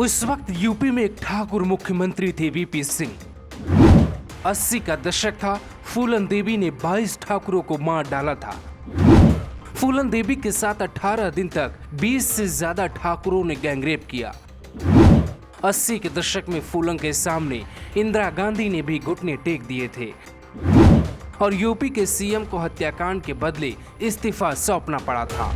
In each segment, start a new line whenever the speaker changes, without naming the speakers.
उस वक्त यूपी में एक ठाकुर मुख्यमंत्री थे वीपी सिंह। 80 का दशक था। फूलन देवी ने 22 ठाकुरों को मार डाला था। फूलन देवी के साथ 18 दिन तक 20 से ज्यादा ठाकुरों ने गैंगरेप किया। 80 के दशक में फूलन के सामने इंदिरा गांधी ने भी घुटने टेक दिए थे और यूपी के सीएम को हत्याकांड के बदले इस्तीफा सौंपना पड़ा था।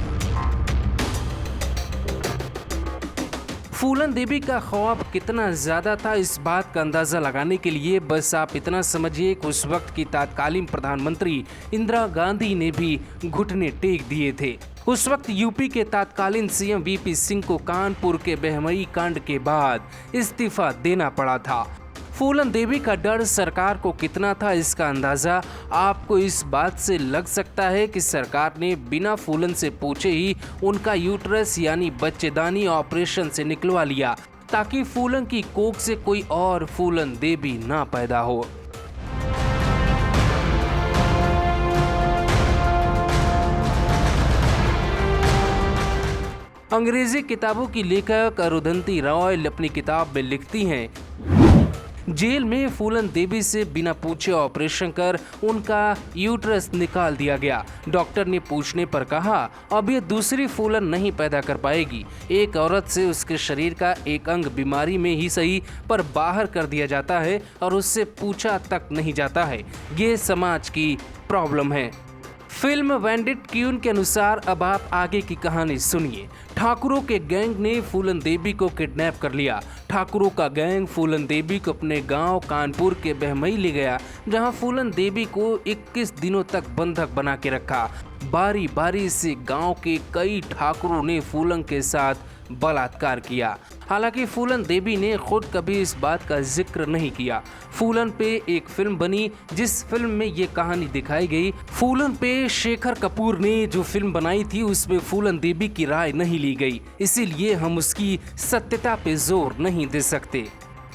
फूलन देवी का खौफ कितना ज्यादा था, इस बात का अंदाजा लगाने के लिए बस आप इतना समझिए कि उस वक्त की तत्कालीन प्रधानमंत्री इंदिरा गांधी ने भी घुटने टेक दिए थे। उस वक्त यूपी के तत्कालीन सीएम वीपी सिंह को कानपुर के बहमई कांड के बाद इस्तीफा देना पड़ा था। फूलन देवी का डर सरकार को कितना था, इसका अंदाजा आपको इस बात से लग सकता है कि सरकार ने बिना फूलन से पूछे ही उनका यूट्रस यानी बच्चेदानी ऑपरेशन से निकलवा लिया ताकि फूलन की कोख से कोई और फूलन देवी ना पैदा हो। अंग्रेजी किताबों की लेखक अरुंधति रॉय अपनी किताब में लिखती हैं, जेल में फूलन देवी से बिना पूछे ऑपरेशन कर उनका यूट्रस निकाल दिया गया। डॉक्टर ने पूछने पर कहा, अब ये दूसरी फूलन नहीं पैदा कर पाएगी। एक औरत से उसके शरीर का एक अंग बीमारी में ही सही पर बाहर कर दिया जाता है और उससे पूछा तक नहीं जाता है। ये समाज की प्रॉब्लम है। फिल्म वेंडिट क्यून के अनुसार अब आप आगे की कहानी सुनिए। ठाकुरों के गैंग ने फूलन देवी को किडनैप कर लिया। ठाकुरों का गैंग फूलन देवी को अपने गांव कानपुर के बहमई ले गया, जहां फूलन देवी को 21 दिनों तक बंधक बना के रखा। बारी बारी से गांव के कई ठाकुरों ने फूलन के साथ बलात्कार किया। हालांकि फूलन देवी ने खुद कभी इस बात का जिक्र नहीं किया। फूलन पे एक फिल्म बनी जिस फिल्म में ये कहानी दिखाई गई। फूलन पे शेखर कपूर ने जो फिल्म बनाई थी उसमें फूलन देवी की राय नहीं ली गई, इसीलिए हम उसकी सत्यता पे जोर नहीं दे सकते।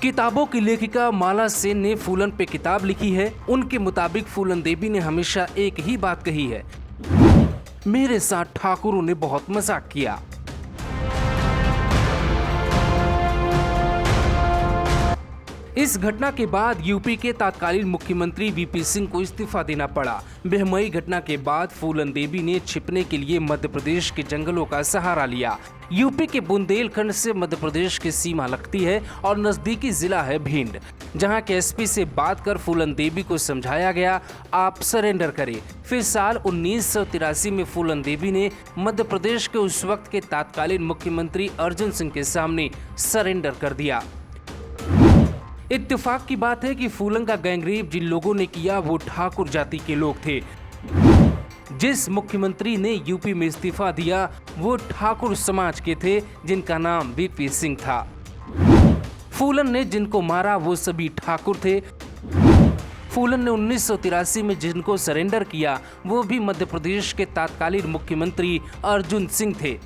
किताबों की लेखिका माला सेन ने फूलन पे किताब लिखी है। उनके मुताबिक फूलन देवी ने हमेशा एक ही बात कही है, मेरे साथ ठाकुरों ने बहुत मजाक किया। इस घटना के बाद यूपी के तत्कालीन मुख्यमंत्री वीपी सिंह को इस्तीफा देना पड़ा। बहमई घटना के बाद फूलन देवी ने छिपने के लिए मध्य प्रदेश के जंगलों का सहारा लिया। यूपी के बुंदेलखंड से मध्य प्रदेश की सीमा लगती है और नजदीकी जिला है भिंड, जहां के एसपी से बात कर फूलन देवी को समझाया गया, आप सरेंडर करें। फिर साल 1983 में फूलन देवी ने मध्य प्रदेश के उस वक्त के तत्कालीन मुख्यमंत्री अर्जुन सिंह के सामने सरेंडर कर दिया। इत्तेफाक की बात है कि फूलन का गैंगरेप जिन लोगों ने किया वो ठाकुर जाति के लोग थे। जिस मुख्यमंत्री ने यूपी में इस्तीफा दिया वो ठाकुर समाज के थे, जिनका नाम वीपी सिंह था। फूलन ने जिनको मारा वो सभी ठाकुर थे। फूलन ने 1983 में जिनको सरेंडर किया वो भी मध्य प्रदेश के तत्कालीन मुख्यमंत्री अर्जुन सिंह थे।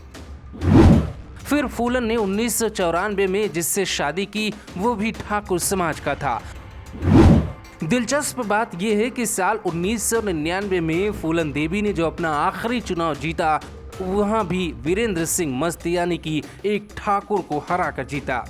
फिर फूलन ने 1994 में जिससे शादी की वो भी ठाकुर समाज का था। दिलचस्प बात यह है कि साल 1999 में फूलन देवी ने जो अपना आखिरी चुनाव जीता वहां भी वीरेंद्र सिंह मस्त यानी कि एक ठाकुर को हरा कर जीता।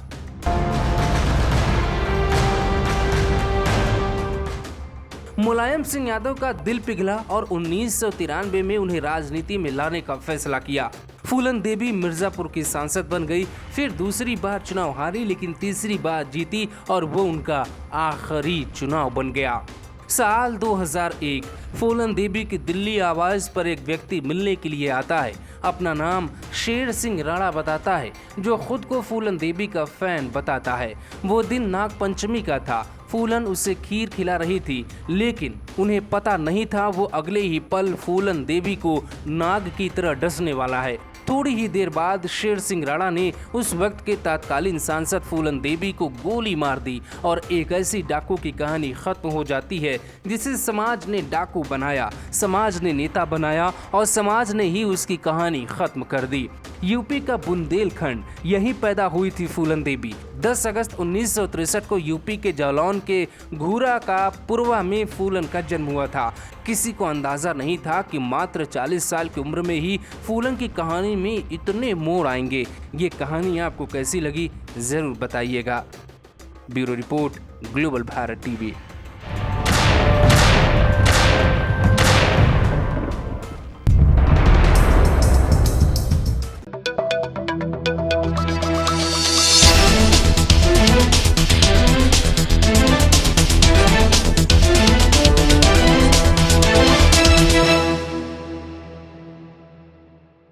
मुलायम सिंह यादव का दिल पिघला और 1993 में उन्हें राजनीति में लाने का फैसला किया। फूलन देवी मिर्जापुर की सांसद बन गई। फिर दूसरी बार चुनाव हारी लेकिन तीसरी बार जीती और वो उनका आखिरी चुनाव बन गया। साल 2001 फूलन देवी की दिल्ली आवाज पर एक व्यक्ति मिलने के लिए आता है। अपना नाम शेर सिंह राणा बताता है, जो खुद को फूलन देवी का फैन बताता है। वो दिन नाग पंचमी का था। फूलन उसे खीर खिला रही थी, लेकिन उन्हें पता नहीं था वो अगले ही पल फूलन देवी को नाग की तरह डसने वाला है। थोड़ी ही देर बाद शेर सिंह राणा ने उस वक्त के तत्कालीन सांसद फूलन देवी को गोली मार दी और एक ऐसी डाकू की कहानी खत्म हो जाती है जिसे समाज ने डाकू बनाया, समाज ने नेता बनाया और समाज ने ही उसकी कहानी खत्म कर दी। यूपी का बुंदेलखंड, यहीं पैदा हुई थी फूलन देवी। 10 अगस्त 1963 को यूपी के जालौन के घूरा का पुरवा में फूलन का जन्म हुआ था। किसी को अंदाजा नहीं था कि मात्र 40 साल की उम्र में ही फूलन की कहानी में इतने मोड़ आएंगे। ये कहानी आपको कैसी लगी जरूर बताइएगा। Bureau report, global Bharat TV.